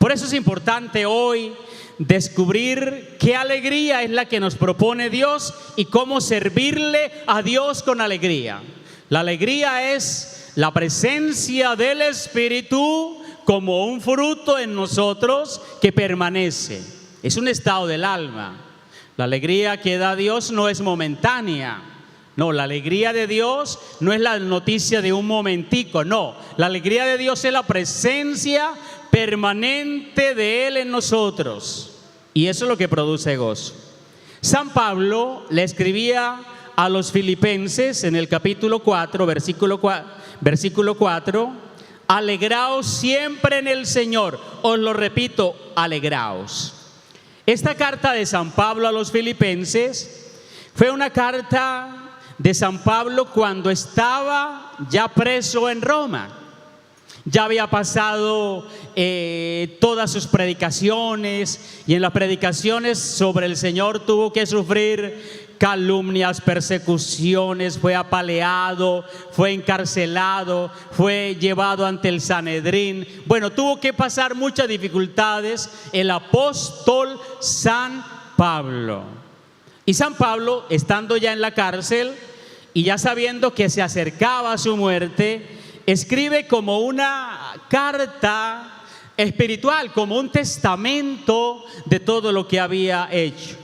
Por eso es importante hoy descubrir qué alegría es la que nos propone Dios y cómo servirle a Dios con alegría. La alegría es la presencia del Espíritu como un fruto en nosotros que permanece. Es un estado del alma. La alegría que da Dios no es momentánea. No, la alegría de Dios no es la noticia de un momentico, no. La alegría de Dios es la presencia permanente de Él en nosotros. Y eso es lo que produce gozo. San Pablo le escribía a los filipenses en el capítulo 4, versículo 4, alegraos siempre en el Señor. Os lo repito, alegraos. Esta carta de San Pablo a los filipenses fue una carta de San Pablo cuando estaba ya preso en Roma. Ya había pasado todas sus predicaciones, y en las predicaciones sobre el Señor tuvo que sufrir calumnias, persecuciones, fue apaleado, fue encarcelado, fue llevado ante el Sanedrín. Bueno, tuvo que pasar muchas dificultades el apóstol San Pablo. Y San Pablo, estando ya en la cárcel y ya sabiendo que se acercaba a su muerte, escribe como una carta espiritual, como un testamento de todo lo que había hecho.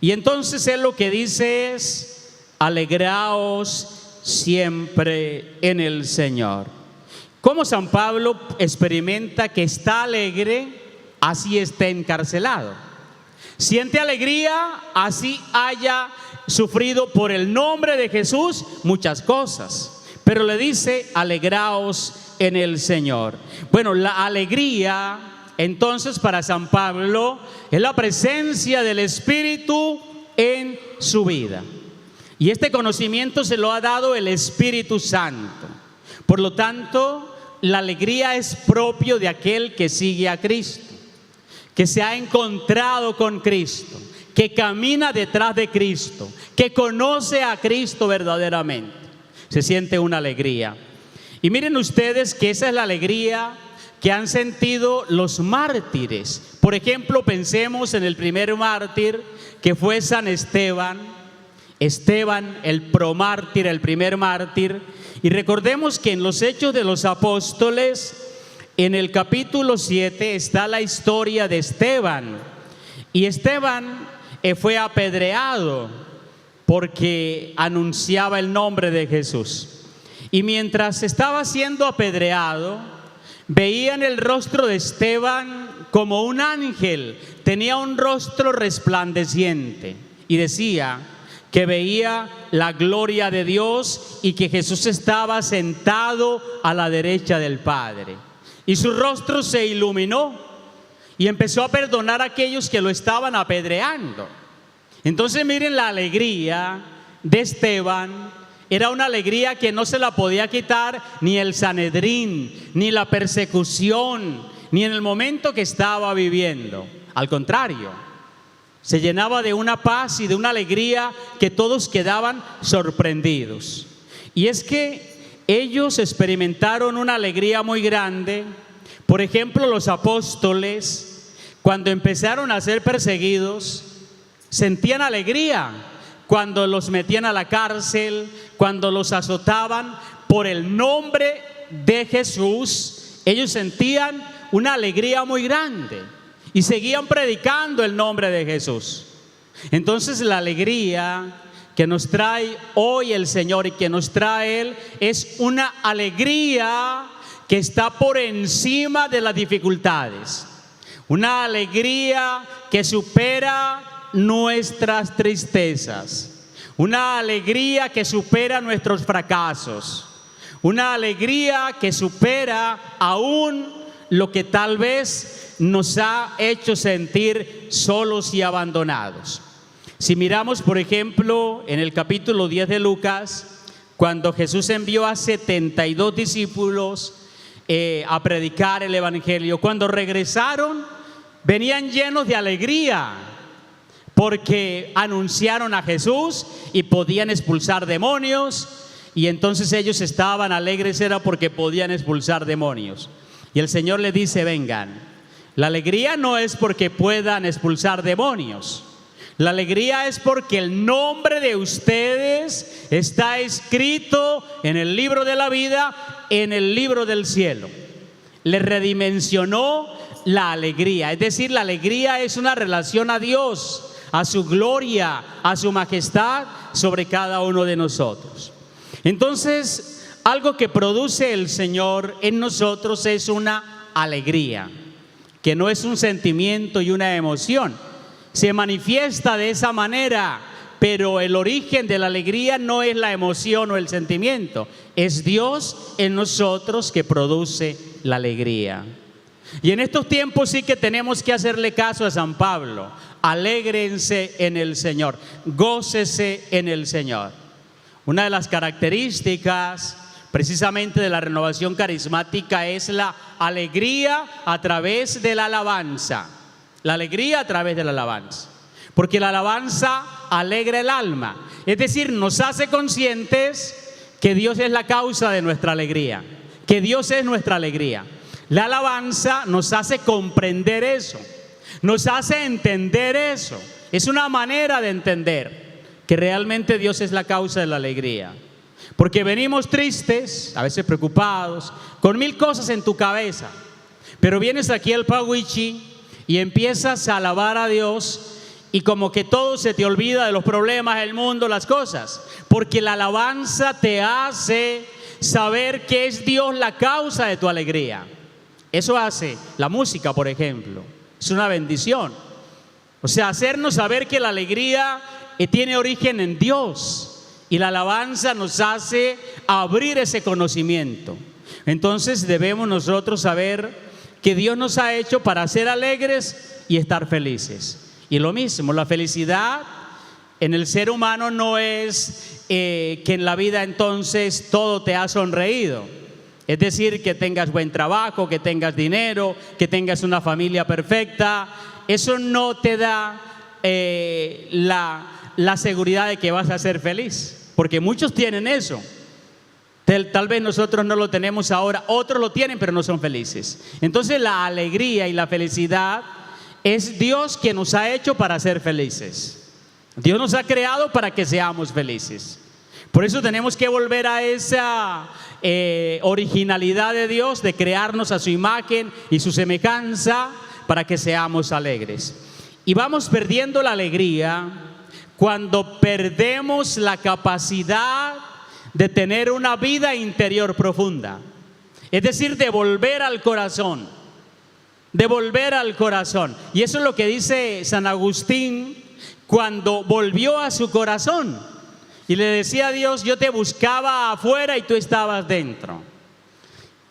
Y entonces él lo que dice es: alegraos siempre en el Señor. Como San Pablo experimenta que está alegre, así esté encarcelado. Siente alegría, así haya sufrido por el nombre de Jesús muchas cosas. Pero le dice: alegraos en el Señor. Bueno, la alegría entonces para San Pablo es la presencia del Espíritu en su vida. Y este conocimiento se lo ha dado el Espíritu Santo. Por lo tanto, la alegría es propio de aquel que sigue a Cristo, que se ha encontrado con Cristo, que camina detrás de Cristo, que conoce a Cristo verdaderamente. Se siente una alegría. Y miren ustedes que esa es la alegría que han sentido los mártires. Por ejemplo, pensemos en el primer mártir, que fue San Esteban. Esteban, el promártir, el primer mártir. Y recordemos que en los Hechos de los Apóstoles, en el capítulo 7, está la historia de Esteban. Y Esteban fue apedreado porque anunciaba el nombre de Jesús. Y mientras estaba siendo apedreado, veían el rostro de Esteban como un ángel. Tenía un rostro resplandeciente y decía que veía la gloria de Dios y que Jesús estaba sentado a la derecha del Padre. Y su rostro se iluminó y empezó a perdonar a aquellos que lo estaban apedreando. Entonces miren, la alegría de Esteban era una alegría que no se la podía quitar ni el Sanedrín, ni la persecución, ni en el momento que estaba viviendo. Al contrario, se llenaba de una paz y de una alegría que todos quedaban sorprendidos. Y es que ellos experimentaron una alegría muy grande. Por ejemplo, los apóstoles, cuando empezaron a ser perseguidos, sentían alegría cuando los metían a la cárcel, cuando los azotaban por el nombre de Jesús. Ellos sentían una alegría muy grande y seguían predicando el nombre de Jesús. Entonces la alegría que nos trae hoy el Señor y que nos trae Él es una alegría que está por encima de las dificultades, una alegría que supera nuestras tristezas, una alegría que supera nuestros fracasos, una alegría que supera aún lo que tal vez nos ha hecho sentir solos y abandonados. Si miramos, por ejemplo, en el capítulo 10 de Lucas, cuando Jesús envió a 72 discípulos a predicar el evangelio, cuando regresaron, venían llenos de alegría, porque anunciaron a Jesús y podían expulsar demonios. Y entonces ellos estaban alegres, era porque podían expulsar demonios. Y el Señor les dice: vengan, La alegría no es porque puedan expulsar demonios. La alegría es porque el nombre de ustedes está escrito en el libro de la vida, en el libro del cielo. Les redimensionó la alegría. Es decir, la alegría es una relación a Dios, a su gloria, a su majestad sobre cada uno de nosotros. Entonces, algo que produce el Señor en nosotros es una alegría, que no es un sentimiento y una emoción. Se manifiesta de esa manera, pero el origen de la alegría no es la emoción o el sentimiento, es Dios en nosotros que produce la alegría. Y en estos tiempos sí que tenemos que hacerle caso a San Pablo. Alégrense en el Señor, gócese en el Señor. Una de las características precisamente de la renovación carismática es la alegría a través de la alabanza. La alegría a través de la alabanza. Porque la alabanza alegra el alma. Es decir, nos hace conscientes que Dios es la causa de nuestra alegría. Que Dios es nuestra alegría. La alabanza nos hace comprender eso. Nos hace entender eso. Es una manera de entender que realmente Dios es la causa de la alegría. Porque venimos tristes, a veces preocupados, con mil cosas en tu cabeza. Pero vienes aquí al Pawichi y empiezas a alabar a Dios y como que todo se te olvida de los problemas, el mundo, las cosas. Porque la alabanza te hace saber que es Dios la causa de tu alegría. Eso hace la música, por ejemplo. Es una bendición. O sea, hacernos saber que la alegría tiene origen en Dios. Y la alabanza nos hace abrir ese conocimiento. Entonces debemos nosotros saber que Dios nos ha hecho para ser alegres y estar felices. Y lo mismo, la felicidad en el ser humano no es que en la vida entonces todo te ha sonreído. Es decir, que tengas buen trabajo, que tengas dinero, que tengas una familia perfecta. Eso no te da la seguridad de que vas a ser feliz. Porque muchos tienen eso. Tal vez nosotros no lo tenemos ahora, otros lo tienen pero no son felices. Entonces la alegría y la felicidad es Dios que nos ha hecho para ser felices. Dios nos ha creado para que seamos felices. Por eso tenemos que volver a esa originalidad de Dios, de crearnos a su imagen y su semejanza para que seamos alegres. Y vamos perdiendo la alegría cuando perdemos la capacidad de tener una vida interior profunda. Es decir, de volver al corazón. De volver al corazón. Y eso es lo que dice San Agustín cuando volvió a su corazón. Y le decía a Dios, yo te buscaba afuera y tú estabas dentro.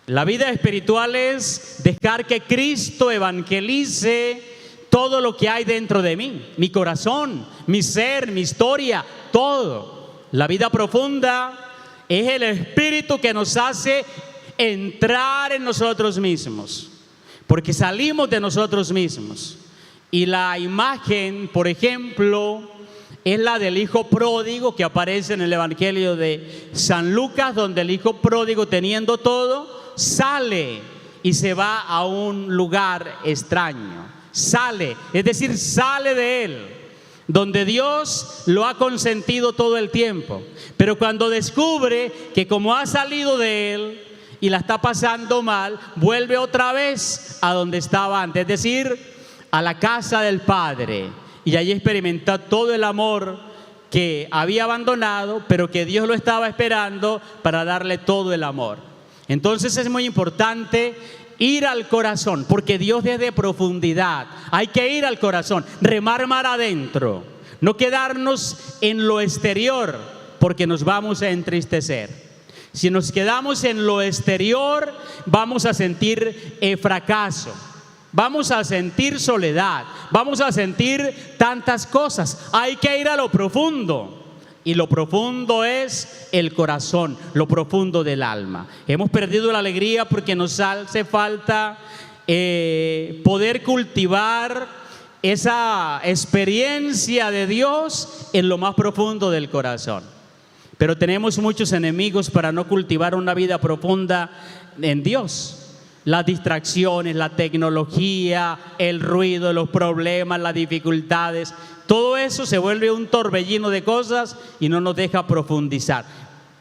La vida espiritual es dejar que Cristo evangelice todo lo que hay dentro de mí. Mi corazón, mi ser, mi historia, todo. La vida profunda es el Espíritu que nos hace entrar en nosotros mismos, porque salimos de nosotros mismos. Y la imagen, por ejemplo, es la del hijo pródigo que aparece en el Evangelio de San Lucas, donde el hijo pródigo, teniendo todo, sale y se va a un lugar extraño. Sale, es decir, sale de él, donde Dios lo ha consentido todo el tiempo. Pero cuando descubre que como ha salido de él y la está pasando mal, vuelve otra vez a donde estaba antes, es decir, a la casa del Padre. Y allí experimenta todo el amor que había abandonado, pero que Dios lo estaba esperando para darle todo el amor. Entonces es muy importante ir al corazón, porque Dios es de profundidad. Hay que ir al corazón, remar mar adentro, no quedarnos en lo exterior, porque nos vamos a entristecer. Si nos quedamos en lo exterior, vamos a sentir fracaso, vamos a sentir soledad, vamos a sentir tantas cosas. Hay que ir a lo profundo. Y lo profundo es el corazón, lo profundo del alma. Hemos perdido la alegría porque nos hace falta poder cultivar esa experiencia de Dios en lo más profundo del corazón. Pero tenemos muchos enemigos para no cultivar una vida profunda en Dios. las distracciones, la tecnología, el ruido, los problemas, las dificultades, todo eso se vuelve un torbellino de cosas y no nos deja profundizar.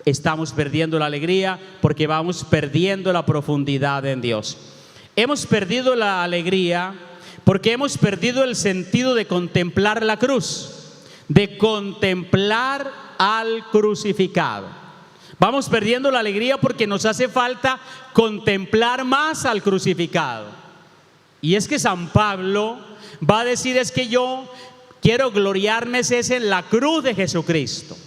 Estamos perdiendo la alegría porque vamos perdiendo la profundidad en Dios. Hemos perdido la alegría porque hemos perdido el sentido de contemplar la cruz, de contemplar al crucificado. Vamos perdiendo la alegría porque nos hace falta contemplar más al crucificado. Y es que San Pablo va a decir, es que yo quiero gloriarme es en la cruz de Jesucristo.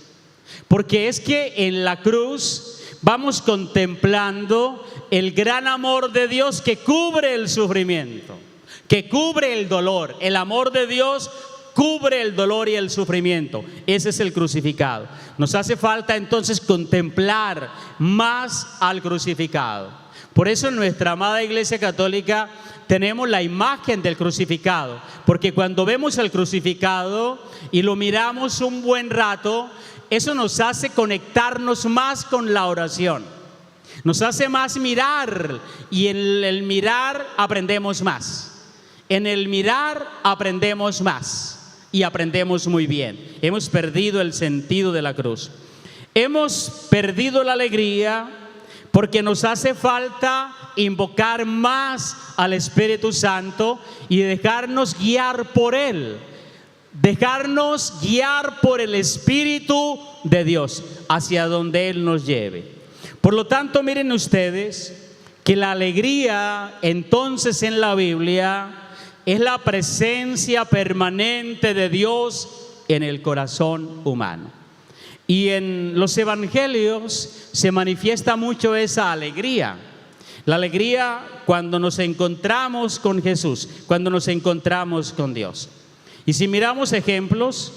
Porque es que en la cruz vamos contemplando el gran amor de Dios que cubre el sufrimiento, que cubre el dolor. El amor de Dios cubre el dolor y el sufrimiento. Ese es el crucificado. Nos hace falta entonces contemplar más al crucificado. Por eso en nuestra amada Iglesia Católica tenemos la imagen del crucificado, porque cuando vemos el crucificado y lo miramos un buen rato, eso nos hace conectarnos más con la oración, nos hace más mirar, y en el mirar aprendemos más, en el mirar aprendemos más y aprendemos muy bien. Hemos perdido el sentido de la cruz, hemos perdido la alegría porque nos hace falta invocar más al Espíritu Santo y dejarnos guiar por Él, dejarnos guiar por el Espíritu de Dios hacia donde Él nos lleve. Por lo tanto, miren ustedes que la alegría entonces en la Biblia es la presencia permanente de Dios en el corazón humano. Y en los evangelios se manifiesta mucho esa alegría. La alegría cuando nos encontramos con Jesús, cuando nos encontramos con Dios. Y si miramos ejemplos,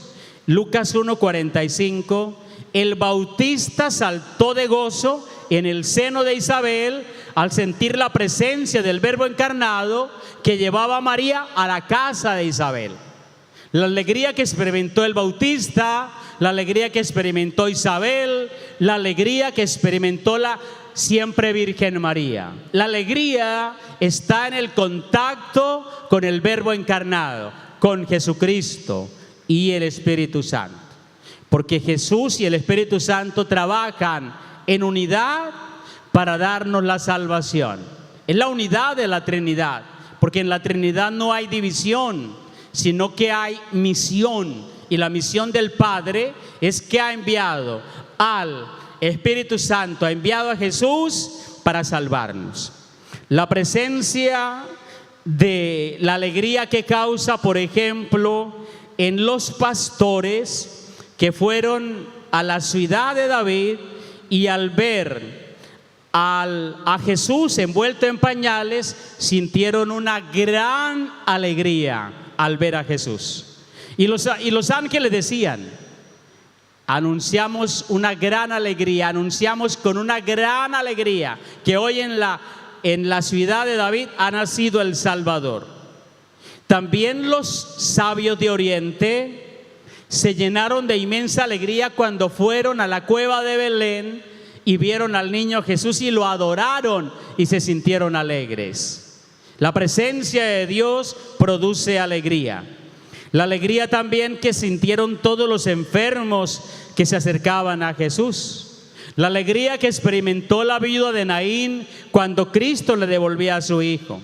Lucas 1:45, el Bautista saltó de gozo en el seno de Isabel al sentir la presencia del Verbo encarnado que llevaba a María a la casa de Isabel. La alegría que experimentó el Bautista, la alegría que experimentó Isabel, la alegría que experimentó la siempre Virgen María. La alegría está en el contacto con el Verbo encarnado, con Jesucristo y el Espíritu Santo. Porque Jesús y el Espíritu Santo trabajan en unidad para darnos la salvación. Es la unidad de la Trinidad, porque en la Trinidad no hay división, sino que hay misión. Y la misión del Padre es que ha enviado al Espíritu Santo, ha enviado a Jesús para salvarnos. La presencia de la alegría que causa, por ejemplo, en los pastores que fueron a la ciudad de David y al ver a Jesús envuelto en pañales, sintieron una gran alegría al ver a Jesús. Y los ángeles decían, anunciamos una gran alegría, anunciamos con una gran alegría que hoy en la ciudad de David ha nacido el Salvador. También los sabios de Oriente se llenaron de inmensa alegría cuando fueron a la cueva de Belén y vieron al niño Jesús y lo adoraron y se sintieron alegres. La presencia de Dios produce alegría. La alegría también que sintieron todos los enfermos que se acercaban a Jesús. La alegría que experimentó la viuda de Naín cuando Cristo le devolvía a su hijo.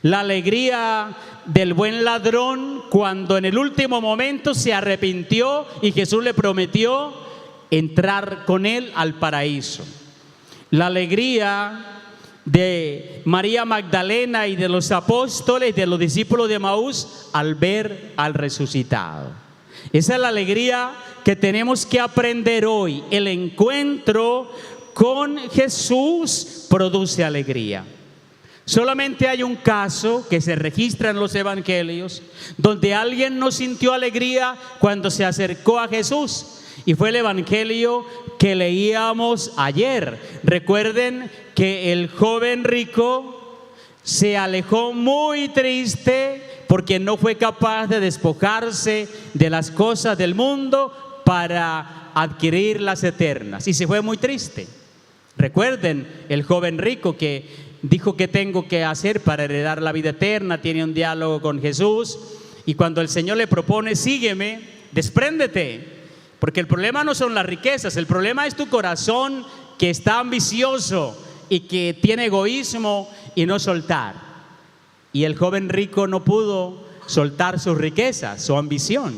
La alegría del buen ladrón cuando en el último momento se arrepintió y Jesús le prometió entrar con él al paraíso. La alegría de María Magdalena y de los apóstoles, de los discípulos de Maús, al ver al resucitado. Esa es la alegría que tenemos que aprender hoy. El encuentro con Jesús produce alegría. Solamente hay un caso que se registra en los evangelios donde alguien no sintió alegría cuando se acercó a Jesús, y fue el evangelio que leíamos ayer. Recuerden que el joven rico se alejó muy triste porque no fue capaz de despojarse de las cosas del mundo para adquirir las eternas, y se fue muy triste. Recuerden el joven rico que dijo qué tengo que hacer para heredar la vida eterna, tiene un diálogo con Jesús, y cuando el Señor le propone, sígueme, despréndete, porque el problema no son las riquezas, el problema es tu corazón que está ambicioso y que tiene egoísmo y no soltar. Y el joven rico no pudo soltar sus riquezas, su ambición,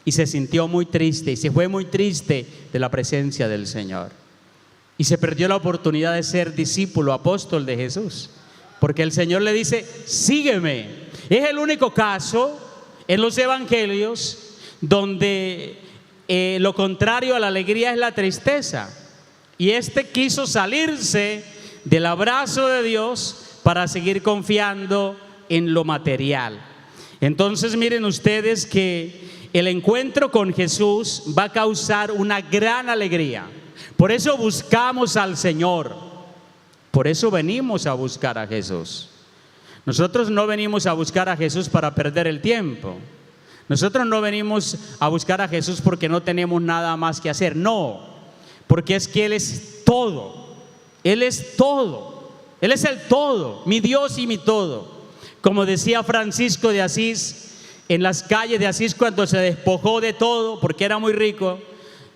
y se sintió muy triste y se fue muy triste de la presencia del Señor. Y se perdió la oportunidad de ser discípulo, apóstol de Jesús, porque el Señor le dice, sígueme. Es el único caso en los evangelios donde lo contrario a la alegría es la tristeza. Y este quiso salirse del abrazo de Dios para seguir confiando en lo material. Entonces miren ustedes que el encuentro con Jesús va a causar una gran alegría. Por eso buscamos al Señor. Por eso venimos a buscar a Jesús. Nosotros no venimos a buscar a Jesús para perder el tiempo. Nosotros no venimos a buscar a Jesús porque no tenemos nada más que hacer. No, porque es que Él es todo. Él es todo. Él es el todo, mi Dios y mi todo. Como decía Francisco de Asís, en las calles de Asís, cuando se despojó de todo, porque era muy rico,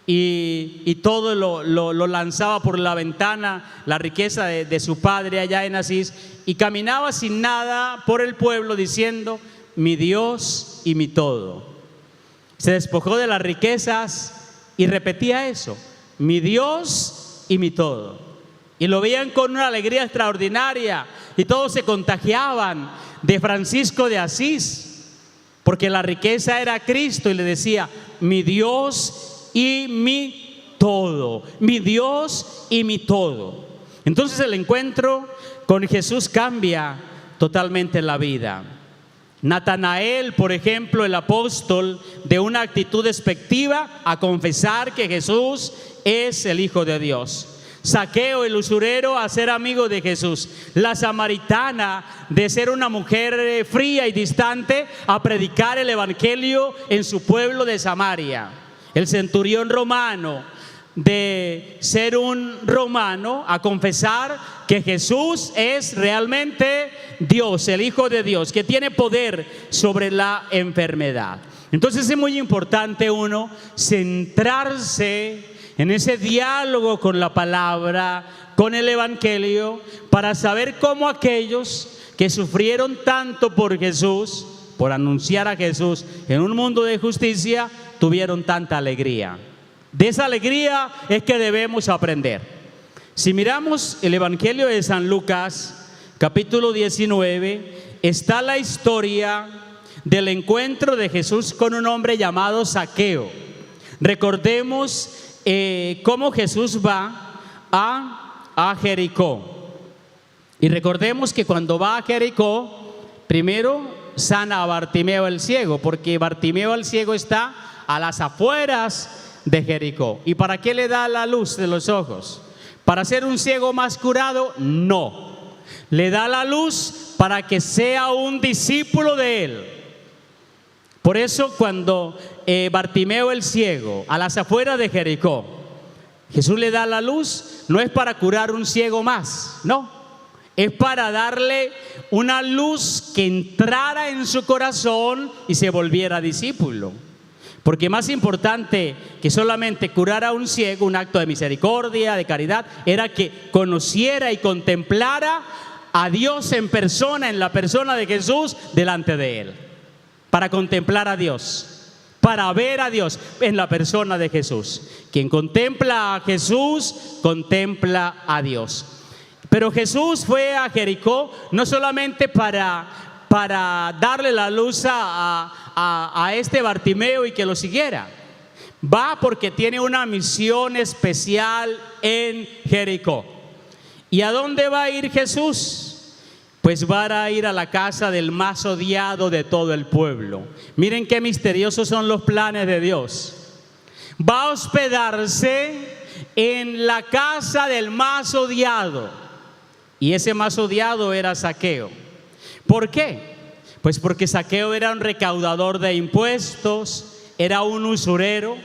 y todo lo lanzaba por la ventana, la riqueza de su padre allá en Asís, y caminaba sin nada por el pueblo diciendo, mi Dios y mi todo. Se despojó de las riquezas y repetía eso, mi Dios y mi todo. Y lo veían con una alegría extraordinaria y todos se contagiaban de Francisco de Asís, porque la riqueza era Cristo, y le decía, mi Dios y mi todo, mi Dios y mi todo. Entonces el encuentro con Jesús cambia totalmente la vida. Natanael, por ejemplo, el apóstol, de una actitud despectiva a confesar que Jesús es el Hijo de Dios. Zaqueo, el usurero, a ser amigo de Jesús. La samaritana, de ser una mujer fría y distante, a predicar el evangelio en su pueblo de Samaria. El centurión romano, de ser un romano, a confesar que Jesús es realmente Dios, el Hijo de Dios, que tiene poder sobre la enfermedad. Entonces es muy importante uno centrarse en ese diálogo con la palabra, con el evangelio, para saber cómo aquellos que sufrieron tanto por Jesús, por anunciar a Jesús en un mundo de justicia, tuvieron tanta alegría. De esa alegría es que debemos aprender. Si miramos el evangelio de San Lucas, capítulo 19, está la historia del encuentro de Jesús con un hombre llamado Zaqueo. Recordemos cómo Jesús va a Jericó. Y recordemos que cuando va a Jericó, primero sana a Bartimeo el ciego, porque Bartimeo el ciego está a las afueras de Jericó. ¿Y para qué le da la luz de los ojos? ¿Para ser un ciego más curado? No. Le da la luz para que sea un discípulo de él. Por eso cuando Bartimeo el ciego, a las afueras de Jericó, Jesús le da la luz, no es para curar un ciego más, no. Es para darle una luz que entrara en su corazón y se volviera discípulo. Porque más importante que solamente curar a un ciego, un acto de misericordia, de caridad, era que conociera y contemplara a Dios en persona, en la persona de Jesús, delante de él. Para contemplar a Dios, para ver a Dios en la persona de Jesús. Quien contempla a Jesús, contempla a Dios. Pero Jesús fue a Jericó no solamente para darle la luz a este Bartimeo y que lo siguiera. Va porque tiene una misión especial en Jericó. ¿Y a dónde va a ir Jesús? Pues va a ir a la casa del más odiado de todo el pueblo. Miren qué misteriosos son los planes de Dios. Va a hospedarse en la casa del más odiado. Y ese más odiado era Zaqueo. ¿Por qué? Pues porque Zaqueo era un recaudador de impuestos, era un usurero,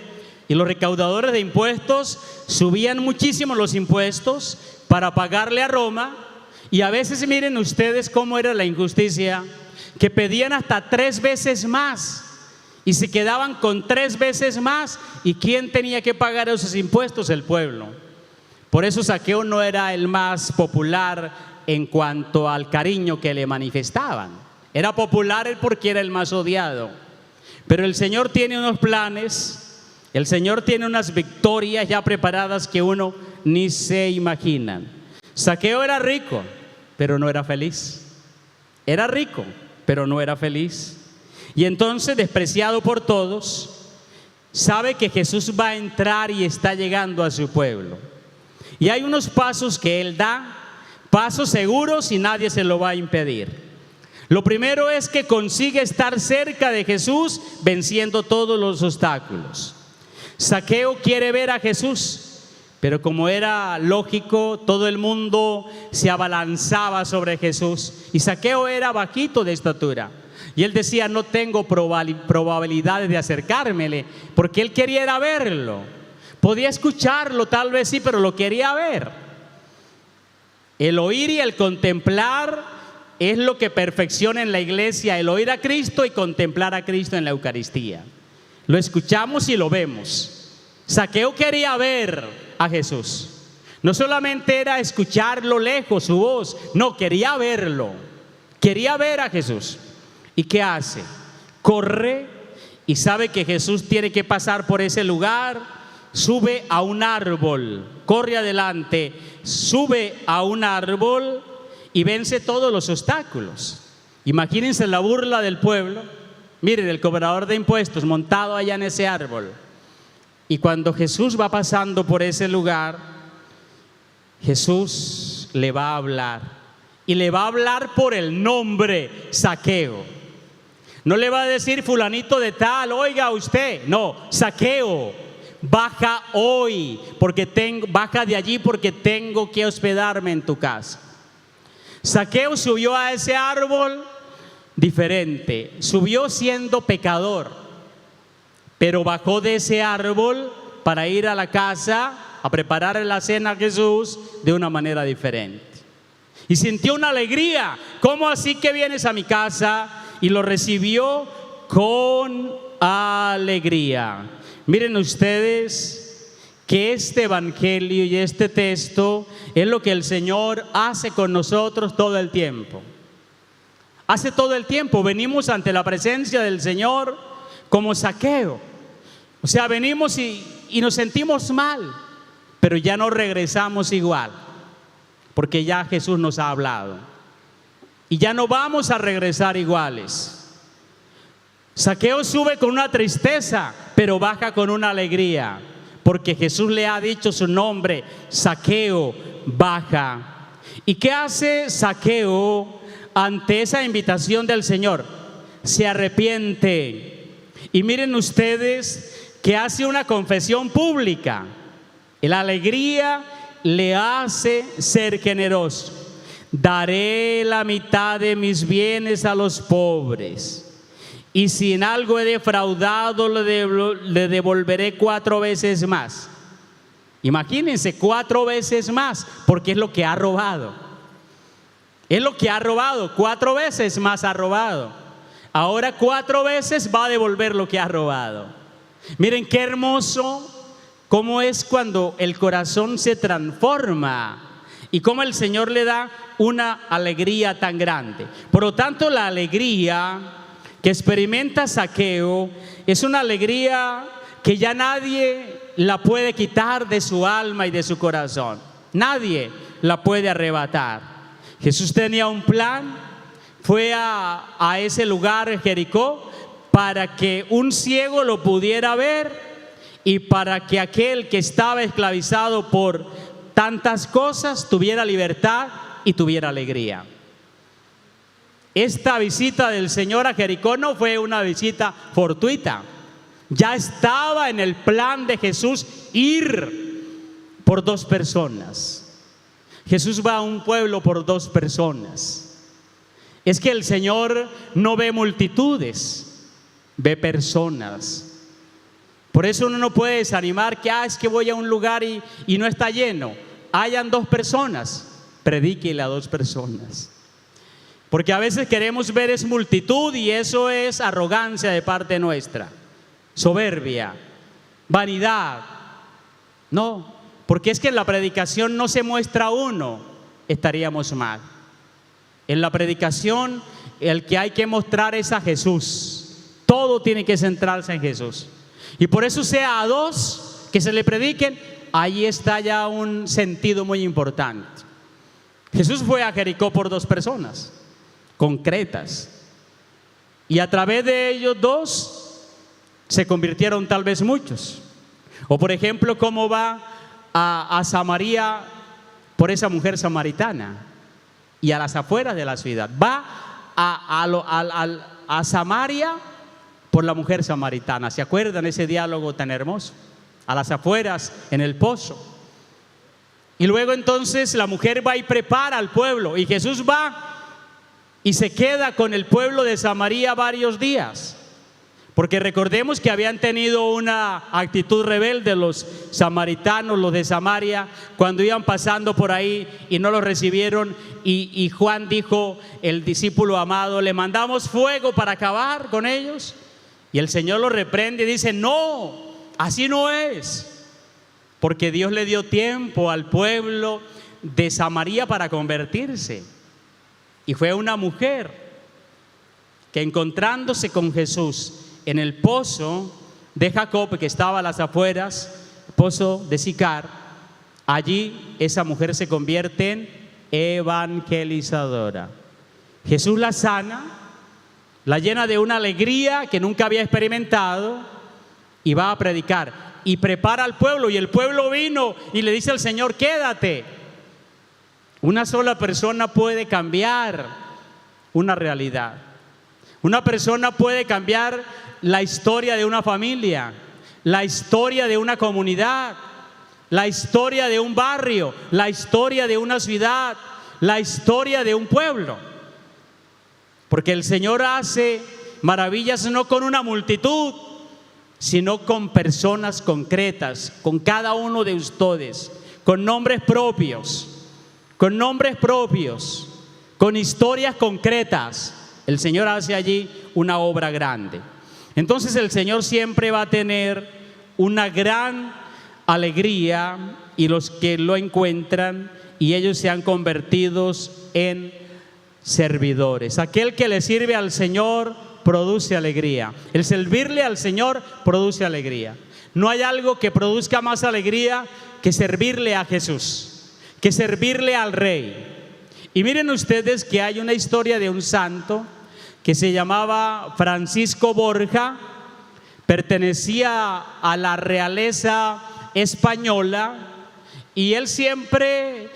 y los recaudadores de impuestos subían muchísimo los impuestos para pagarle a Roma, Y a veces miren ustedes cómo era la injusticia, que pedían hasta 3 veces más y se quedaban con 3 veces más. ¿Y quién tenía que pagar esos impuestos? El pueblo. Por eso Zaqueo no era el más popular en cuanto al cariño que le manifestaban. Era popular él porque era el más odiado. Pero el Señor tiene unos planes, el Señor tiene unas victorias ya preparadas que uno ni se imagina. Zaqueo era rico, pero no era feliz. Era rico, pero no era feliz. Y entonces, despreciado por todos, sabe que Jesús va a entrar y está llegando a su pueblo. Y hay unos pasos que él da, pasos seguros y nadie se lo va a impedir. Lo primero es que consigue estar cerca de Jesús, venciendo todos los obstáculos. Zaqueo quiere ver a Jesús, pero como era lógico, todo el mundo se abalanzaba sobre Jesús. Y Zaqueo era bajito de estatura. Y él decía, no tengo probabilidades de acercármele, porque él quería ir a verlo. Podía escucharlo, tal vez sí, pero lo quería ver. El oír y el contemplar es lo que perfecciona en la iglesia, el oír a Cristo y contemplar a Cristo en la Eucaristía. Lo escuchamos y lo vemos. Zaqueo quería ver a Jesús. No solamente era escucharlo lejos, su voz, no, quería verlo. Quería ver a Jesús. ¿Y qué hace? Corre y sabe que Jesús tiene que pasar por ese lugar, sube a un árbol, corre adelante, sube a un árbol y vence todos los obstáculos. Imagínense la burla del pueblo. Miren, el cobrador de impuestos montado allá en ese árbol. Y cuando Jesús va pasando por ese lugar, Jesús le va a hablar. Y le va a hablar por el nombre, Zaqueo. No le va a decir fulanito de tal, oiga usted. No, Zaqueo, baja hoy, baja de allí porque tengo que hospedarme en tu casa. Zaqueo subió a ese árbol diferente, subió siendo pecador, pero bajó de ese árbol para ir a la casa a preparar la cena a Jesús de una manera diferente. Y sintió una alegría. ¿Cómo así que vienes a mi casa? Y lo recibió con alegría. Miren ustedes que este evangelio y este texto es lo que el Señor hace con nosotros todo el tiempo. Hace todo el tiempo, venimos ante la presencia del Señor como Zaqueo. O sea, venimos y nos sentimos mal, pero ya no regresamos igual, porque ya Jesús nos ha hablado. Y ya no vamos a regresar iguales. Zaqueo sube con una tristeza, pero baja con una alegría, porque Jesús le ha dicho su nombre, Zaqueo, baja. ¿Y qué hace Zaqueo ante esa invitación del Señor? Se arrepiente. Y miren ustedes que hace una confesión pública. La alegría le hace ser generoso. Daré la mitad de mis bienes a los pobres. Y si en algo he defraudado, le devolveré 4 veces más. Imagínense, 4 veces más, porque es lo que ha robado. Es lo que ha robado, 4 veces más ha robado. Ahora 4 veces va a devolver lo que ha robado. Miren qué hermoso cómo es cuando el corazón se transforma y cómo el Señor le da una alegría tan grande. Por lo tanto, la alegría que experimenta Zaqueo es una alegría que ya nadie la puede quitar de su alma y de su corazón. Nadie la puede arrebatar. Jesús tenía un plan, fue a ese lugar, Jericó, para que un ciego lo pudiera ver y para que aquel que estaba esclavizado por tantas cosas tuviera libertad y tuviera alegría. Esta visita del Señor a Jericó no fue una visita fortuita. Ya estaba en el plan de Jesús ir por 2 personas. Jesús va a un pueblo por 2 personas. Es que el Señor no ve multitudes, ve personas. Por eso uno no puede desanimar que es que voy a un lugar y no está lleno. Hayan 2 personas, predíquele a 2 personas. Porque a veces queremos ver es multitud y eso es arrogancia de parte nuestra, soberbia, vanidad. No, porque es que en la predicación no se muestra uno, estaríamos mal. En la predicación el que hay que mostrar es a Jesús. Todo tiene que centrarse en Jesús. Y por eso sea a 2 que se le prediquen, ahí está ya un sentido muy importante. Jesús fue a Jericó por 2 personas concretas. Y a través de ellos 2 se convirtieron tal vez muchos. O por ejemplo, cómo va a Samaria por esa mujer samaritana y a las afueras de la ciudad. Va a Samaria por la mujer samaritana. ¿Se acuerdan ese diálogo tan hermoso? A las afueras, en el pozo. Y luego entonces la mujer va y prepara al pueblo. Y Jesús va y se queda con el pueblo de Samaria varios días. Porque recordemos que habían tenido una actitud rebelde los samaritanos, los de Samaria, cuando iban pasando por ahí y no los recibieron. Y Juan dijo, el discípulo amado, le mandamos fuego para acabar con ellos. Y el Señor lo reprende y dice, no, así no es. Porque Dios le dio tiempo al pueblo de Samaria para convertirse. Y fue una mujer que, encontrándose con Jesús en el pozo de Jacob, que estaba a las afueras, pozo de Sicar, allí esa mujer se convierte en evangelizadora. Jesús la sana, la llena de una alegría que nunca había experimentado y va a predicar y prepara al pueblo. Y el pueblo vino y le dice al Señor, quédate. Una sola persona puede cambiar una realidad. Una persona puede cambiar la historia de una familia, la historia de una comunidad, la historia de un barrio, la historia de una ciudad, la historia de un pueblo. Porque el Señor hace maravillas no con una multitud, sino con personas concretas, con cada uno de ustedes, con nombres propios, con historias concretas. El Señor hace allí una obra grande. Entonces el Señor siempre va a tener una gran alegría y los que lo encuentran y ellos se han convertido en servidores. Aquel que le sirve al Señor produce alegría. El servirle al Señor produce alegría. No hay algo que produzca más alegría que servirle a Jesús, que servirle al Rey. Y miren ustedes que hay una historia de un santo que se llamaba Francisco Borja, pertenecía a la realeza española y él siempre,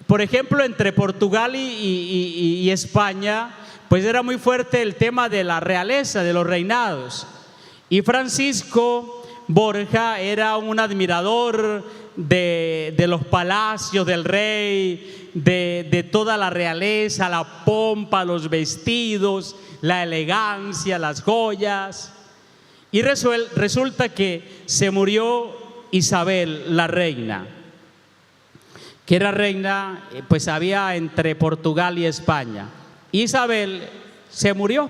por ejemplo, entre Portugal y España, pues era muy fuerte el tema de la realeza, de los reinados. Y Francisco Borja era un admirador de los palacios del rey, de toda la realeza, la pompa, los vestidos, la elegancia, las joyas. Y resulta que se murió Isabel, la reina, que era reina, pues había entre Portugal y España. Isabel se murió,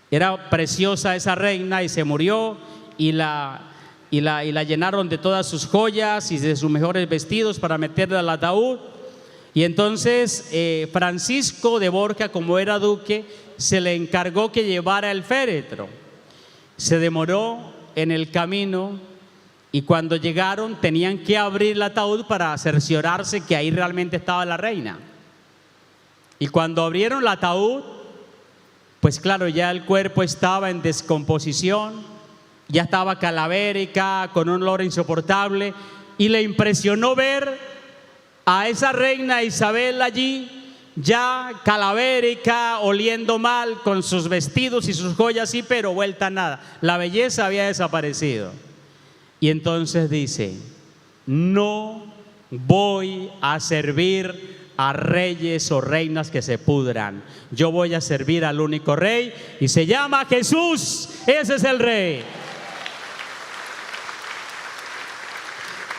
era preciosa esa reina y se murió y la llenaron de todas sus joyas y de sus mejores vestidos para meterla al ataúd. Y entonces Francisco de Borja, como era duque, se le encargó que llevara el féretro. Se demoró en el camino y cuando llegaron tenían que abrir el ataúd para cerciorarse que ahí realmente estaba la reina. Y cuando abrieron el ataúd, pues claro, ya el cuerpo estaba en descomposición, ya estaba calavérica, con un olor insoportable, y le impresionó ver a esa reina Isabel allí, ya calavérica, oliendo mal, con sus vestidos y sus joyas, sí, pero vuelta a nada. La belleza había desaparecido. Y entonces dice: no voy a servir a reyes o reinas que se pudran. Yo voy a servir al único rey y se llama Jesús. Ese es el rey.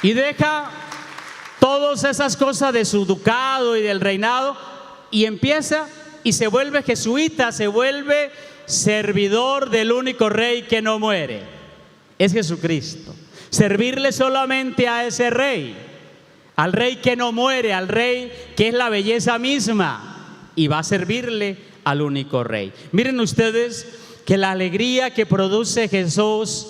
Y deja todas esas cosas de su ducado y del reinado y empieza y se vuelve jesuita, se vuelve servidor del único rey que no muere. Es Jesucristo. Servirle solamente a ese rey, al rey que no muere, al rey que es la belleza misma, y va a servirle al único rey. Miren ustedes que la alegría que produce Jesús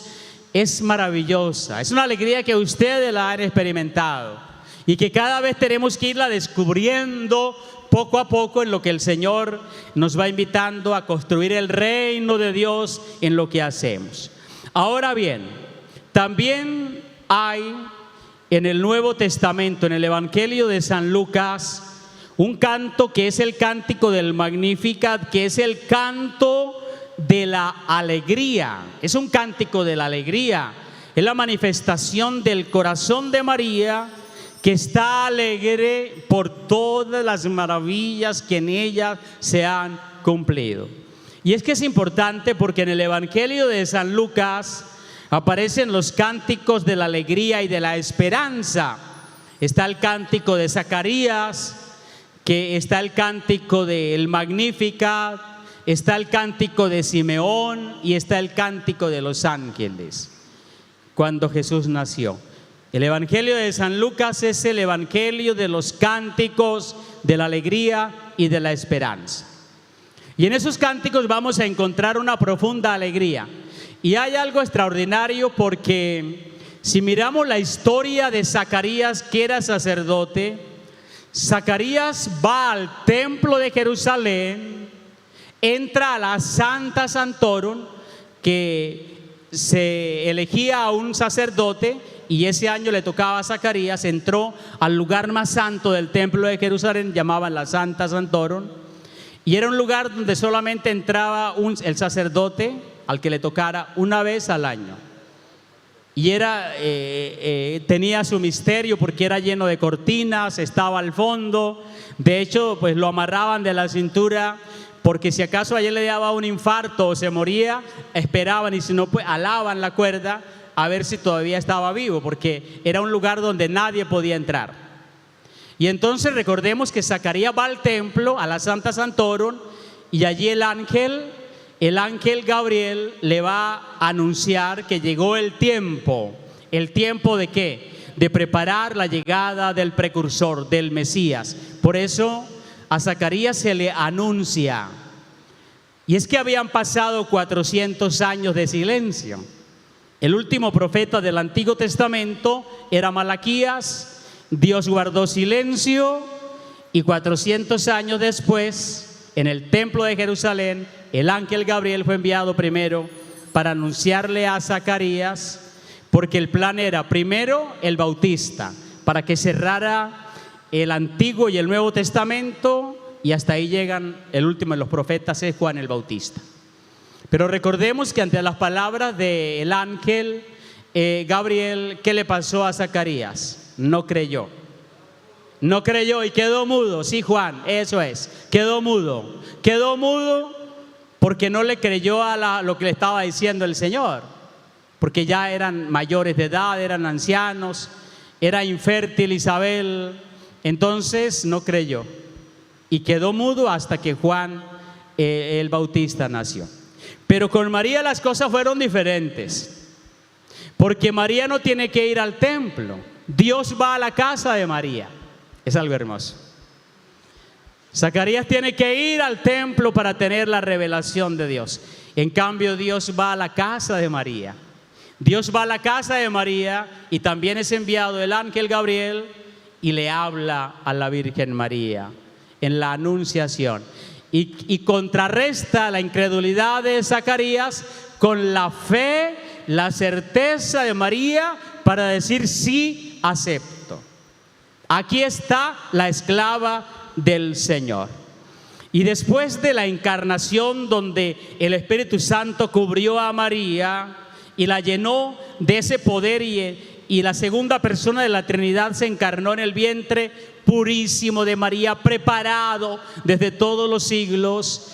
es maravillosa. Es una alegría que ustedes la han experimentado y que cada vez tenemos que irla descubriendo poco a poco en lo que el Señor nos va invitando a construir el reino de Dios en lo que hacemos. Ahora bien, también hay en el Nuevo Testamento, en el Evangelio de San Lucas, un canto que es el cántico del Magnificat, que es el canto de la alegría. Es un cántico de la alegría. Es la manifestación del corazón de María, que está alegre por todas las maravillas que en ella se han cumplido. Y es que es importante porque en el Evangelio de San Lucas aparecen los cánticos de la alegría y de la esperanza. Está el cántico de Zacarías, que está el cántico del Magnificat, está el cántico de Simeón y está el cántico de los ángeles cuando Jesús nació. El Evangelio de San Lucas es el Evangelio de los cánticos de la alegría y de la esperanza. Y en esos cánticos vamos a encontrar una profunda alegría. Y hay algo extraordinario porque si miramos la historia de Zacarías, que era sacerdote, Zacarías va al templo de Jerusalén, entra a la Santa Santorum, que se elegía a un sacerdote, y ese año le tocaba a Zacarías. Entró al lugar más santo del templo de Jerusalén, llamaban la Santa Santorum, y era un lugar donde solamente entraba el sacerdote al que le tocara una vez al año. Y tenía su misterio porque era lleno de cortinas, estaba al fondo. De hecho, pues lo amarraban de la cintura, porque si acaso ayer le daba un infarto o se moría, esperaban, y si no, pues alaban la cuerda a ver si todavía estaba vivo, porque era un lugar donde nadie podía entrar. Y entonces recordemos que Zacarías va al templo, a la Santa Santorum, y allí el ángel Gabriel le va a anunciar que llegó el tiempo. ¿El tiempo de qué? De preparar la llegada del precursor, del Mesías. Por eso a Zacarías se le anuncia. Y es que habían pasado 400 años de silencio. El último profeta del Antiguo Testamento era Malaquías. Dios guardó silencio y 400 años después, en el templo de Jerusalén, el ángel Gabriel fue enviado primero para anunciarle a Zacarías, porque el plan era primero el Bautista, para que cerrara el Antiguo y el Nuevo Testamento, y hasta ahí llegan, el último de los profetas es Juan el Bautista. Pero recordemos que ante las palabras del ángel Gabriel, ¿qué le pasó a Zacarías? No creyó. No creyó y quedó mudo. Sí, Juan, eso es. Quedó mudo. Quedó mudo porque no le creyó a lo que le estaba diciendo el Señor. Porque ya eran mayores de edad, eran ancianos, era infértil Isabel. Entonces no creyó. Y quedó mudo hasta que Juan el Bautista nació. Pero con María las cosas fueron diferentes, porque María no tiene que ir al templo. Dios va a la casa de María. Es algo hermoso. Zacarías tiene que ir al templo para tener la revelación de Dios. En cambio, Dios va a la casa de María. Dios va a la casa de María y también es enviado el ángel Gabriel y le habla a la Virgen María en la anunciación. Y contrarresta la incredulidad de Zacarías con la fe, la certeza de María para decir sí, acepto. Aquí está la esclava del Señor. Y después de la encarnación, donde el Espíritu Santo cubrió a María y la llenó de ese poder, y la segunda persona de la Trinidad se encarnó en el vientre purísimo de María, preparado desde todos los siglos,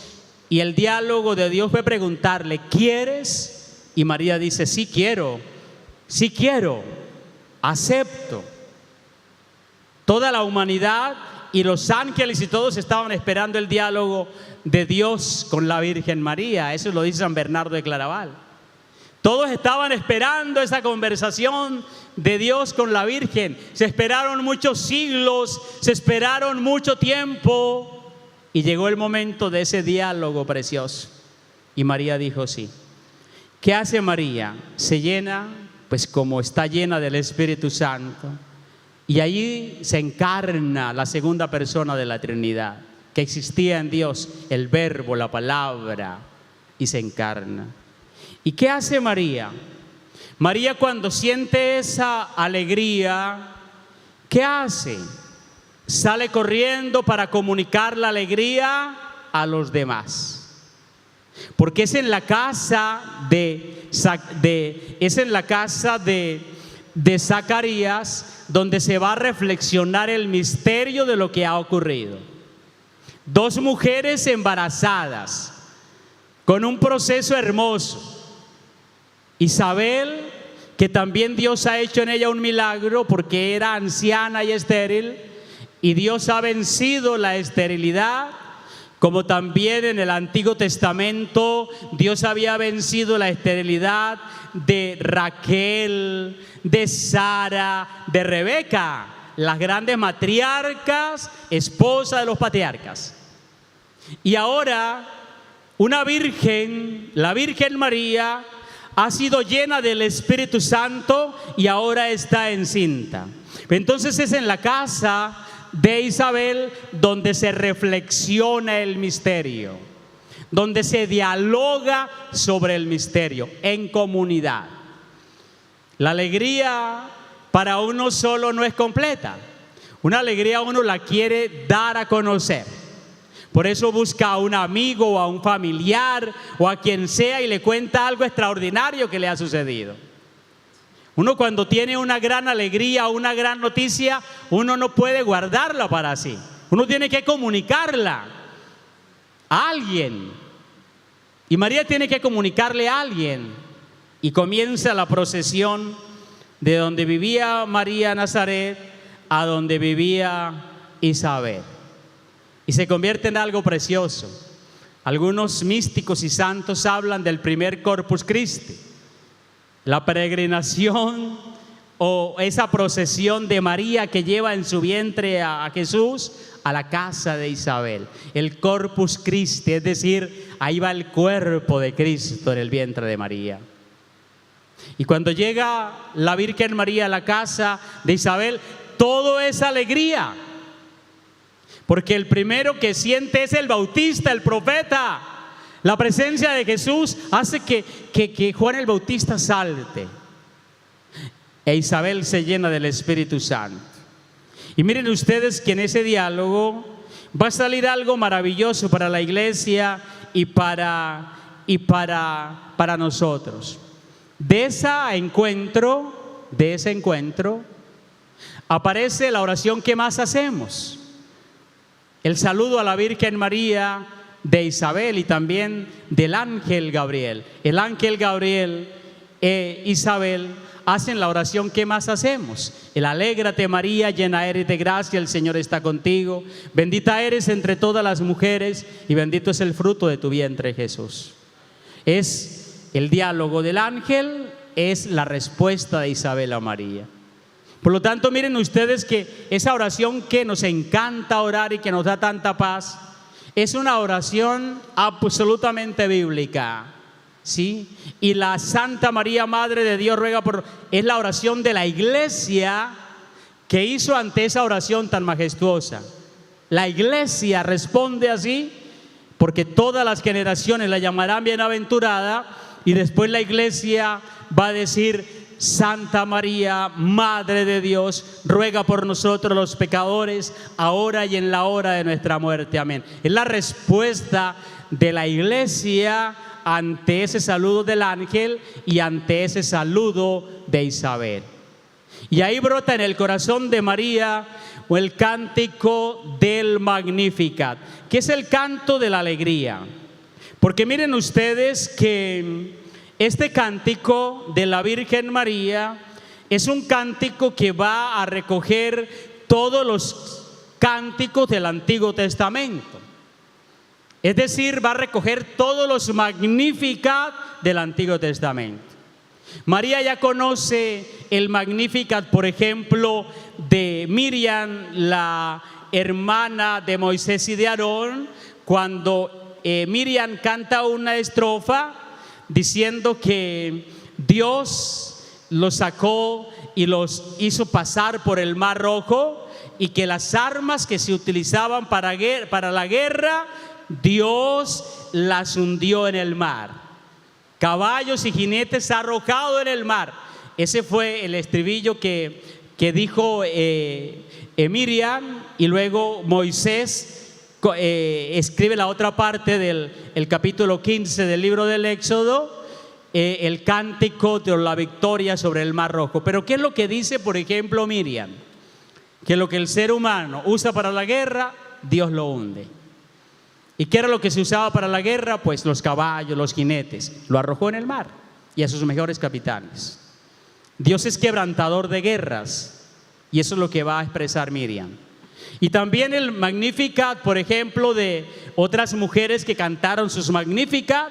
y el diálogo de Dios fue preguntarle: ¿quieres? Y María dice: sí quiero, acepto. Toda la humanidad y los ángeles y todos estaban esperando el diálogo de Dios con la Virgen María. Eso lo dice San Bernardo de Claraval. Todos estaban esperando esa conversación de Dios con la Virgen. Se esperaron muchos siglos, se esperaron mucho tiempo y llegó el momento de ese diálogo precioso. Y María dijo sí. ¿Qué hace María? Se llena, pues como está llena del Espíritu Santo. Y allí se encarna la segunda persona de la Trinidad, que existía en Dios, el Verbo, la palabra, y se encarna. ¿Y qué hace María? María, cuando siente esa alegría, ¿qué hace? Sale corriendo para comunicar la alegría a los demás. Porque es en la casa de Zacarías donde se va a reflexionar el misterio de lo que ha ocurrido. Dos mujeres embarazadas con un proceso hermoso. Isabel, que también Dios ha hecho en ella un milagro porque era anciana y estéril, y Dios ha vencido la esterilidad, como también en el Antiguo Testamento Dios había vencido la esterilidad de Raquel, de Sara, de Rebeca, las grandes matriarcas, esposa de los patriarcas. Y ahora una virgen, la Virgen María, ha sido llena del Espíritu Santo y ahora está encinta. Entonces es en la casa de Isabel donde se reflexiona el misterio, donde se dialoga sobre el misterio en comunidad. La alegría para uno solo no es completa. Una alegría uno la quiere dar a conocer. Por eso busca a un amigo o a un familiar o a quien sea y le cuenta algo extraordinario que le ha sucedido. Uno cuando tiene una gran alegría o una gran noticia, uno no puede guardarla para sí. Uno tiene que comunicarla a alguien. Y María tiene que comunicarle a alguien. Y comienza la procesión de donde vivía María Nazaret a donde vivía Isabel. Y se convierte en algo precioso. Algunos místicos y santos hablan del primer Corpus Christi, la peregrinación o esa procesión de María que lleva en su vientre a Jesús a la casa de Isabel. El Corpus Christi, es decir, ahí va el cuerpo de Cristo en el vientre de María. Y cuando llega la Virgen María a la casa de Isabel, todo es alegría. Porque el primero que siente es el Bautista, el profeta. La presencia de Jesús hace que Juan el Bautista salte. E Isabel se llena del Espíritu Santo. Y miren ustedes que en ese diálogo va a salir algo maravilloso para la iglesia y para nosotros. De ese encuentro aparece la oración que más hacemos. El saludo a la Virgen María de Isabel y también del ángel Gabriel. El ángel Gabriel e Isabel hacen la oración que más hacemos. El alégrate María, llena eres de gracia, el Señor está contigo. Bendita eres entre todas las mujeres y bendito es el fruto de tu vientre, Jesús. Es el diálogo del ángel, es la respuesta de Isabel a María. Por lo tanto, miren ustedes que esa oración que nos encanta orar y que nos da tanta paz, es una oración absolutamente bíblica, ¿sí? Y la Santa María, Madre de Dios, ruega por... Es la oración de la iglesia que hizo ante esa oración tan majestuosa. La iglesia responde así porque todas las generaciones la llamarán bienaventurada y después la iglesia va a decir: Santa María, Madre de Dios, ruega por nosotros los pecadores, ahora y en la hora de nuestra muerte. Amén. Es la respuesta de la iglesia ante ese saludo del ángel y ante ese saludo de Isabel. Y ahí brota en el corazón de María el cántico del Magnificat, que es el canto de la alegría. Porque miren ustedes que este cántico de la Virgen María es un cántico que va a recoger todos los cánticos del Antiguo Testamento. Es decir, va a recoger todos los Magnificat del Antiguo Testamento. María ya conoce el Magnificat, por ejemplo, de Miriam, la hermana de Moisés y de Aarón, cuando Miriam canta una estrofa diciendo que Dios los sacó y los hizo pasar por el Mar Rojo, y que las armas que se utilizaban para la guerra, Dios las hundió en el mar. Caballos y jinetes arrojados en el mar. Ese fue el estribillo que dijo Miriam, y luego Moisés escribe la otra parte del capítulo 15 del libro del Éxodo, el cántico de la victoria sobre el Mar Rojo. Pero ¿qué es lo que dice, por ejemplo, Miriam? Que lo que el ser humano usa para la guerra, Dios lo hunde. ¿Y qué era lo que se usaba para la guerra? Pues los caballos, los jinetes. Lo arrojó en el mar y a sus mejores capitanes. Dios es quebrantador de guerras, y eso es lo que va a expresar Miriam. Y también el Magnificat, por ejemplo, de otras mujeres que cantaron sus Magnificat.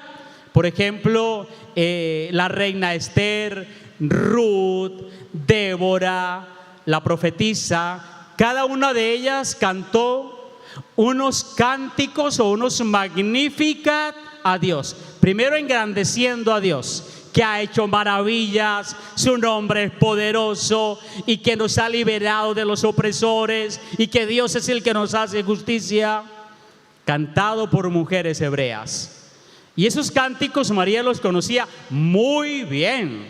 Por ejemplo, la reina Esther, Ruth, Débora, la profetisa. Cada una de ellas cantó unos cánticos o unos Magnificat a Dios. Primero engrandeciendo a Dios, que ha hecho maravillas, su nombre es poderoso y que nos ha liberado de los opresores, y que Dios es el que nos hace justicia, cantado por mujeres hebreas. Y esos cánticos María los conocía muy bien,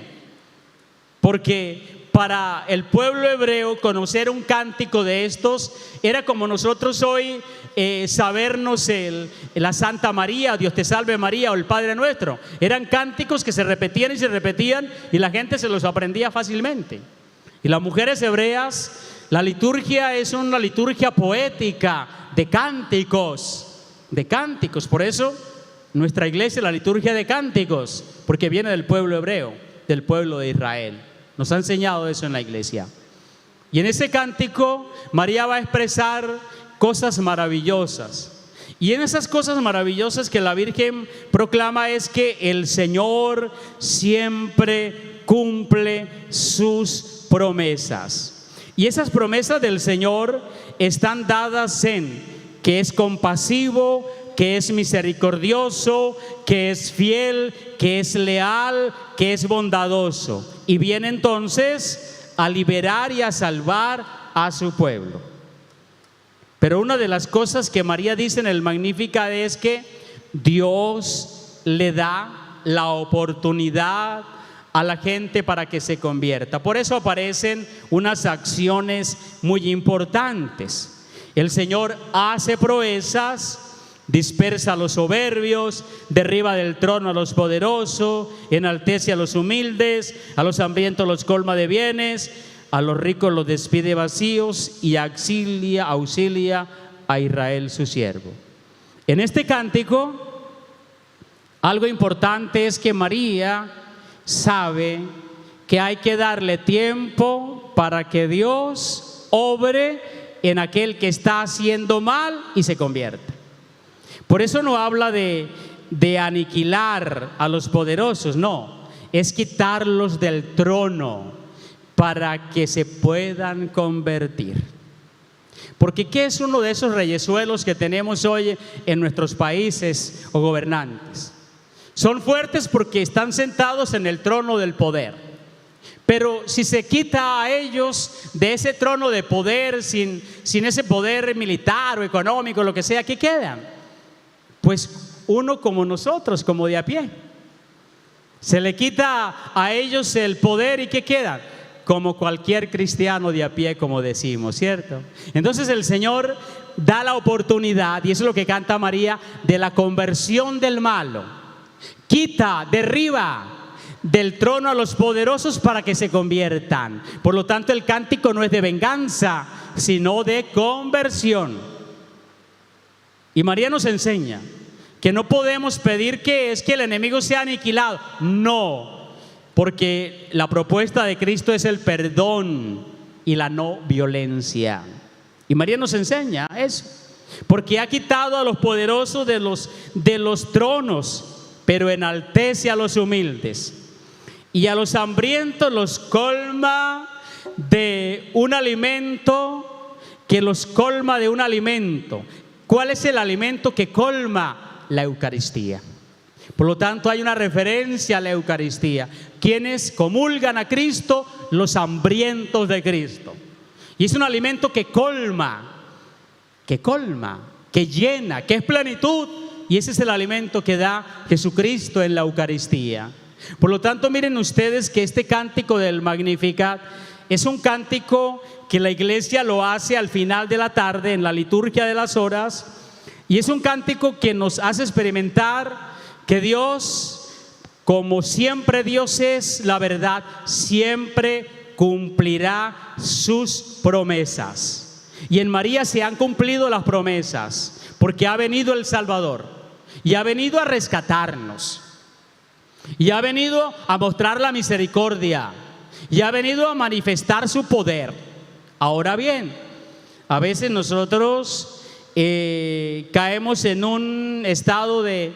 porque para el pueblo hebreo conocer un cántico de estos era como nosotros hoy sabernos la Santa María, Dios te salve María, o el Padre Nuestro. Eran cánticos que se repetían y se repetían, y la gente se los aprendía fácilmente. Y las mujeres hebreas, la liturgia es una liturgia poética de cánticos, Por eso nuestra iglesia es la liturgia de cánticos, porque viene del pueblo hebreo, del pueblo de Israel. Nos ha enseñado eso en la iglesia. Y en ese cántico María va a expresar cosas maravillosas. Y en esas cosas maravillosas que la Virgen proclama es que el Señor siempre cumple sus promesas. Y esas promesas del Señor están dadas en que es compasivo, que es misericordioso, que es fiel, que es leal, que es bondadoso. Y viene entonces a liberar y a salvar a su pueblo. Pero una de las cosas que María dice en el Magnificat es que Dios le da la oportunidad a la gente para que se convierta. Por eso aparecen unas acciones muy importantes. El Señor hace proezas, dispersa a los soberbios, derriba del trono a los poderosos, enaltece a los humildes, a los hambrientos los colma de bienes, a los ricos los despide vacíos, y auxilia a Israel su siervo. En este cántico, algo importante es que María sabe que hay que darle tiempo para que Dios obre en aquel que está haciendo mal y se convierta. Por eso no habla de aniquilar a los poderosos, no, es quitarlos del trono para que se puedan convertir. Porque ¿qué es uno de esos reyesuelos que tenemos hoy en nuestros países o gobernantes? Son fuertes porque están sentados en el trono del poder. Pero si se quita a ellos de ese trono de poder, sin ese poder militar o económico, lo que sea, ¿qué quedan? Pues uno como nosotros, como de a pie. Se le quita a ellos el poder, ¿y qué quedan? Como cualquier cristiano de a pie, como decimos, ¿cierto? Entonces el Señor da la oportunidad, y eso es lo que canta María, de la conversión del malo. Quita, derriba del trono a los poderosos para que se conviertan. Por lo tanto, el cántico no es de venganza, sino de conversión. Y María nos enseña que no podemos pedir que el enemigo sea aniquilado. No, porque la propuesta de Cristo es el perdón y la no violencia. Y María nos enseña eso, porque ha quitado a los poderosos de los tronos, pero enaltece a los humildes. Y a los hambrientos los colma de un alimento que los colma de un alimento. ¿Cuál es el alimento que colma? La Eucaristía. Por lo tanto, hay una referencia a la Eucaristía. Quienes comulgan a Cristo, los hambrientos de Cristo. Y es un alimento que colma, que llena, que es plenitud. Y ese es el alimento que da Jesucristo en la Eucaristía. Por lo tanto, miren ustedes que este cántico del Magnificat es un cántico que la iglesia lo hace al final de la tarde en la liturgia de las horas, y es un cántico que nos hace experimentar que Dios, como siempre Dios es la verdad, siempre cumplirá sus promesas. Y en María se han cumplido las promesas, porque ha venido el Salvador y ha venido a rescatarnos. Y ha venido a mostrar la misericordia. Y ha venido a manifestar su poder. Ahora bien, a veces nosotros caemos en un estado de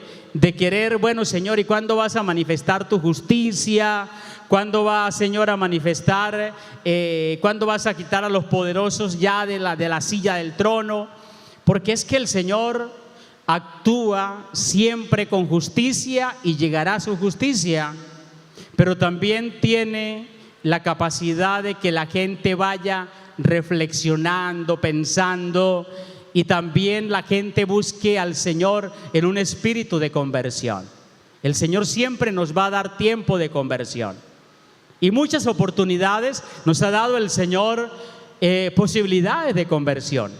querer, bueno, Señor, ¿y cuándo vas a manifestar tu justicia? ¿Cuándo vas, Señor, a manifestar? ¿Cuándo vas a quitar a los poderosos ya de la silla del trono? Porque es que el Señor actúa siempre con justicia y llegará su justicia, pero también tiene la capacidad de que la gente vaya reflexionando, pensando, y también la gente busque al Señor en un espíritu de conversión. El Señor siempre nos va a dar tiempo de conversión, y muchas oportunidades nos ha dado el Señor, posibilidades de conversión.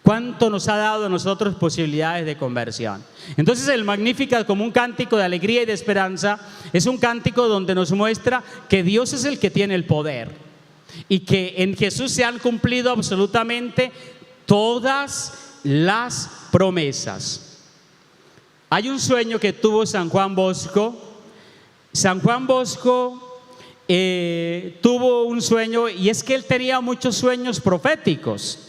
¿Cuánto nos ha dado a nosotros posibilidades de conversión? Entonces el Magnificat, como un cántico de alegría y de esperanza, es un cántico donde nos muestra que Dios es el que tiene el poder y que en Jesús se han cumplido absolutamente todas las promesas. Hay un sueño que tuvo San Juan Bosco. San Juan Bosco tuvo un sueño, y es que él tenía muchos sueños proféticos.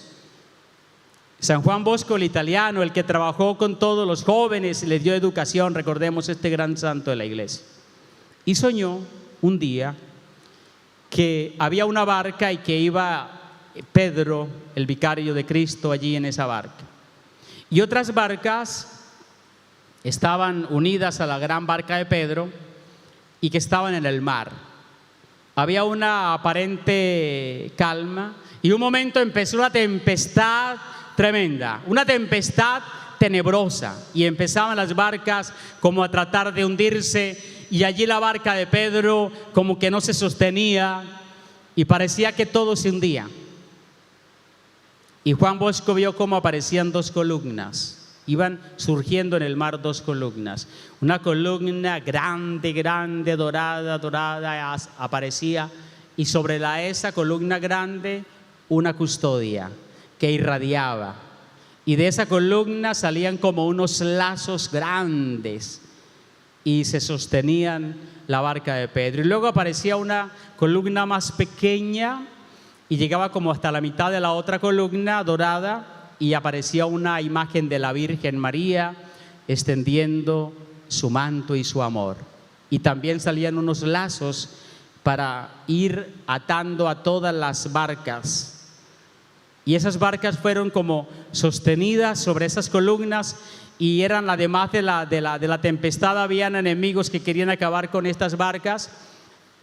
San Juan Bosco, el italiano, el que trabajó con todos los jóvenes y les dio educación, recordemos este gran santo de la iglesia. Y soñó un día que había una barca y que iba Pedro, el vicario de Cristo, allí en esa barca. Y otras barcas estaban unidas a la gran barca de Pedro y que estaban en el mar. Había una aparente calma y un momento empezó una tempestad tremenda, una tempestad tenebrosa, y empezaban las barcas como a tratar de hundirse, y allí la barca de Pedro como que no se sostenía y parecía que todo se hundía. Y Juan Bosco vio cómo aparecían dos columnas, iban surgiendo en el mar dos columnas. Una columna grande, dorada aparecía, y sobre esa columna grande una custodia que irradiaba, y de esa columna salían como unos lazos grandes y se sostenían la barca de Pedro. Y luego aparecía una columna más pequeña y llegaba como hasta la mitad de la otra columna dorada, y aparecía una imagen de la Virgen María extendiendo su manto y su amor. Y también salían unos lazos para ir atando a todas las barcas. Y esas barcas fueron como sostenidas sobre esas columnas, y eran, además de la tempestad, habían enemigos que querían acabar con estas barcas,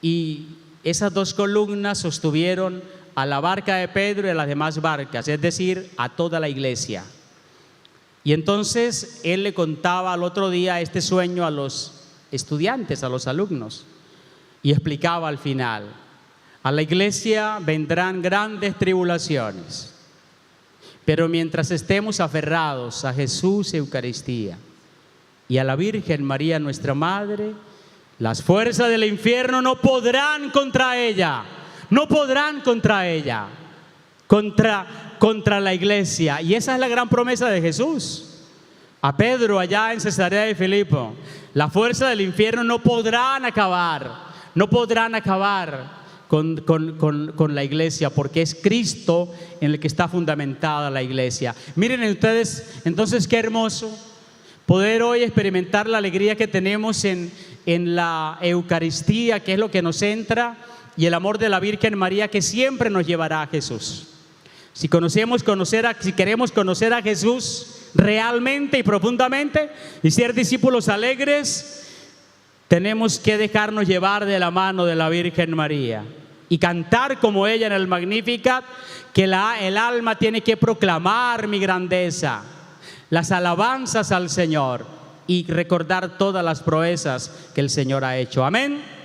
y esas dos columnas sostuvieron a la barca de Pedro y a las demás barcas, es decir, a toda la iglesia. Y entonces él le contaba al otro día este sueño a los estudiantes, a los alumnos, y explicaba al final: a la iglesia vendrán grandes tribulaciones, pero mientras estemos aferrados a Jesús y Eucaristía y a la Virgen María, nuestra Madre, las fuerzas del infierno no podrán contra ella, no podrán contra ella, contra la iglesia. Y esa es la gran promesa de Jesús a Pedro allá en Cesarea de Filipo: las fuerzas del infierno no podrán acabar con la iglesia, porque es Cristo en el que está fundamentada la iglesia. Miren ustedes, entonces qué hermoso poder hoy experimentar la alegría que tenemos en la Eucaristía, que es lo que nos entra, y el amor de la Virgen María, que siempre nos llevará a Jesús. Si queremos conocer a Jesús realmente y profundamente y ser discípulos alegres, tenemos que dejarnos llevar de la mano de la Virgen María y cantar como ella en el Magnificat, que el alma tiene que proclamar mi grandeza, las alabanzas al Señor y recordar todas las proezas que el Señor ha hecho. Amén.